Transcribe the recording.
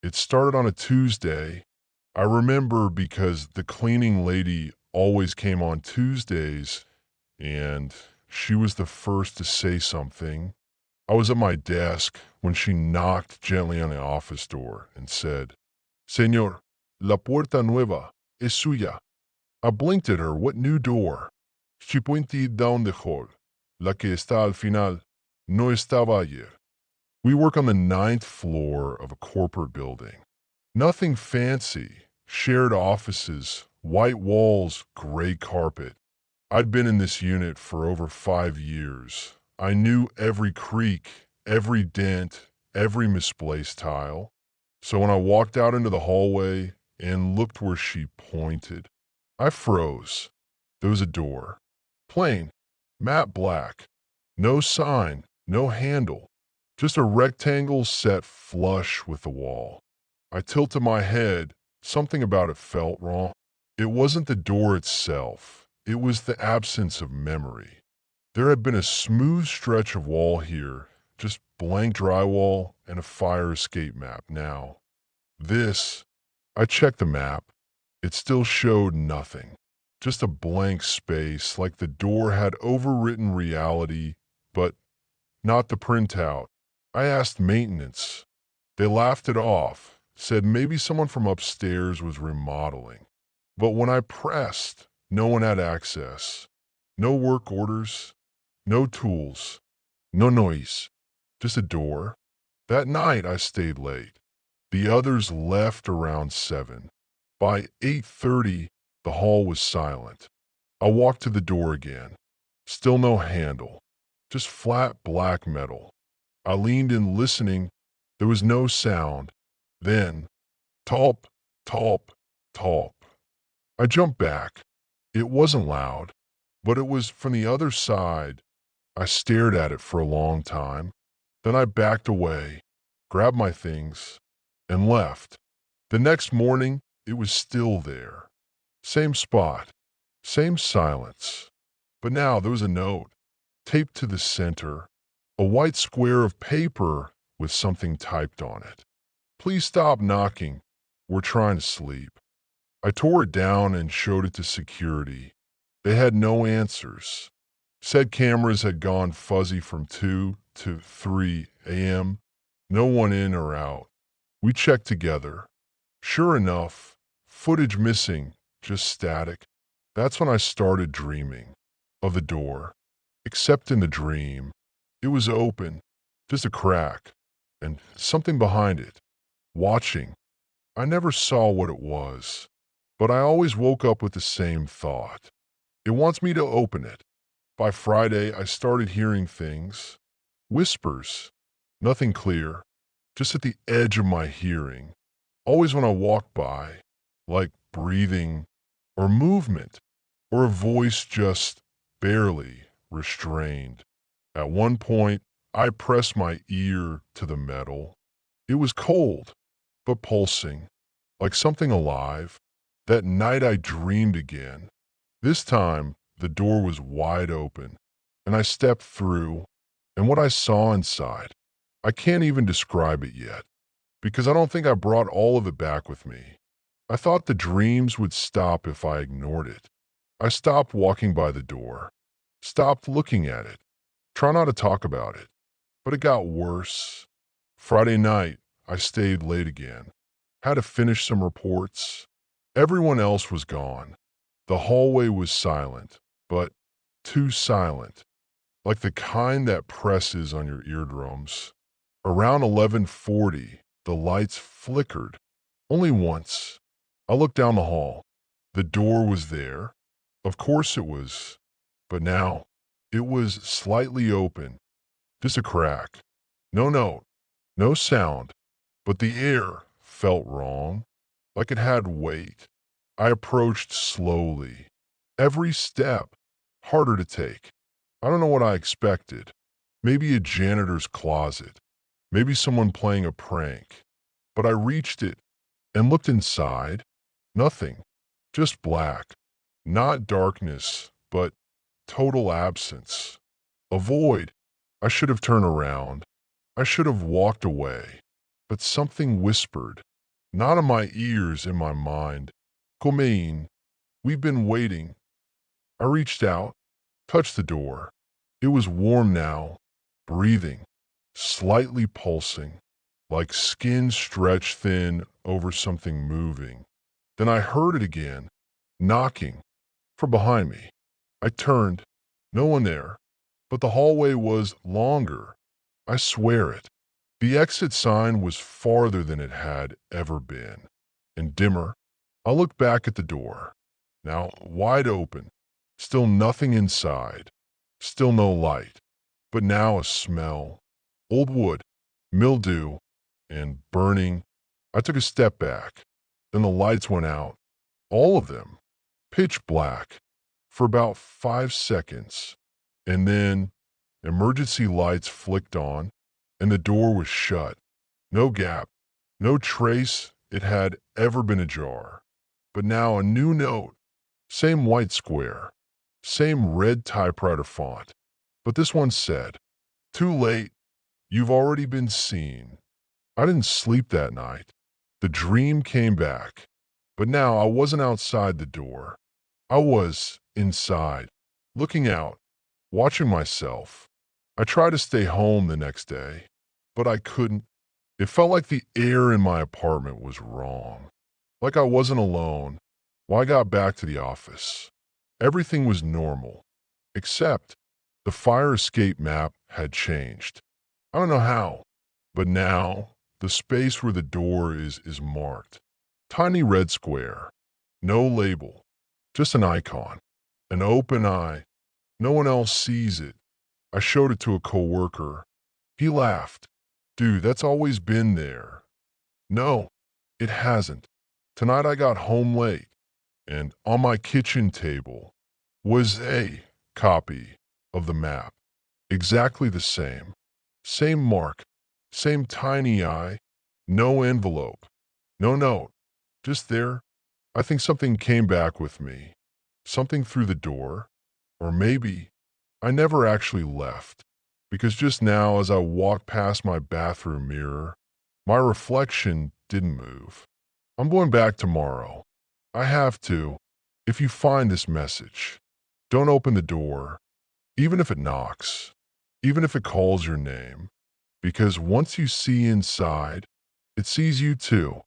It started on a Tuesday. I remember because the cleaning lady always came on Tuesdays, and she was the first to say something. I was at my desk when she knocked gently on the office door and said, "Señor, la puerta nueva es suya." I blinked at her. What new door? She pointed down the hall. La que está al final no estaba ayer. We work on the ninth floor of a corporate building. Nothing fancy. Shared offices, white walls, gray carpet. I'd been in this unit for over 5 years. I knew every creak, every dent, every misplaced tile. So when I walked out into the hallway and looked where she pointed, I froze. There was a door. Plain, matte black. No sign, no handle. Just a rectangle set flush with the wall. I tilted my head. Something about it felt wrong. It wasn't the door itself. It was the absence of memory. There had been a smooth stretch of wall here, just blank drywall and a fire escape map. Now, I checked the map. It still showed nothing. Just a blank space, like the door had overwritten reality, but not the printout. I asked maintenance. They laughed it off, said maybe someone from upstairs was remodeling. But when I pressed, no one had access. No work orders, no tools, no noise, just a door. That night I stayed late. The others left around 7. By 8:30, the hall was silent. I walked to the door again. Still no handle, just flat black metal. I leaned in listening. There was no sound. Then, "Tulp, tulp, tulp." I jumped back. It wasn't loud, but it was from the other side. I stared at it for a long time. Then I backed away, grabbed my things, and left. The next morning, it was still there. Same spot, same silence. But now there was a note, taped to the center, a white square of paper with something typed on it. "Please stop knocking. We're trying to sleep." I tore it down and showed it to security. They had no answers. Said cameras had gone fuzzy from 2 to 3 a.m. No one in or out. We checked together. Sure enough, footage missing, just static. That's when I started dreaming of the door. Except in the dream, it was open, just a crack, and something behind it, watching. I never saw what it was, but I always woke up with the same thought. It wants me to open it. By Friday, I started hearing things. Whispers. Nothing clear. Just at the edge of my hearing. Always when I walk by. Like breathing, or movement, or a voice just barely restrained. At one point, I pressed my ear to the metal. It was cold, but pulsing. Like something alive. That night I dreamed again. This time, the door was wide open, and I stepped through, and what I saw inside, I can't even describe it yet, because I don't think I brought all of it back with me. I thought the dreams would stop if I ignored it. I stopped walking by the door, stopped looking at it, try not to talk about it, but it got worse. Friday night, I stayed late again, had to finish some reports. Everyone else was gone. The hallway was silent, but too silent, like the kind that presses on your eardrums. Around 11:40, the lights flickered, only once. I looked down the hall. The door was there. Of course it was. But now, it was slightly open, just a crack. No note, no sound, but the air felt wrong, like it had weight. I approached slowly. Every step, harder to take. I don't know what I expected. Maybe a janitor's closet. Maybe someone playing a prank. But I reached it and looked inside. Nothing. Just black. Not darkness, but total absence. A void. I should have turned around. I should have walked away. But something whispered, Not in my ears, in my mind. Kumain, we've been waiting. I reached out, touched the door. It was warm now, breathing, slightly pulsing, like skin stretched thin over something moving. Then I heard it again, knocking, from behind me. I turned. No one there. But the hallway was longer. I swear it. The exit sign was farther than it had ever been, and dimmer. I looked back at the door, now wide open. Still nothing inside. Still no light. But now a smell. Old wood, mildew, and burning. I took a step back. Then the lights went out. All of them. Pitch black. For about 5 seconds. And then emergency lights flicked on, and the door was shut. No gap. No trace it had ever been ajar. But now a new note. Same white square. Same red typewriter font. But this one said, "Too late. You've already been seen." I didn't sleep that night. The dream came back. But now I wasn't outside the door. I was inside, looking out, watching myself. I tried to stay home the next day, but I couldn't. It felt like the air in my apartment was wrong. Like I wasn't alone. When I got back to the office, everything was normal, except the fire escape map had changed. I don't know how, but now the space where the door is marked. Tiny red square. No label. Just an icon. An open eye. No one else sees it. I showed it to a coworker. He laughed. "Dude, that's always been there." No, it hasn't. Tonight I got home late, and on my kitchen table was a copy of the map. Exactly the same. Same mark. Same tiny eye. No envelope. No note. Just there. I think something came back with me. Something through the door. Or maybe I never actually left. Because just now, as I walked past my bathroom mirror, my reflection didn't move. I'm going back tomorrow. I have to. If you find this message, don't open the door, even if it knocks, even if it calls your name. Because once you see inside, it sees you too.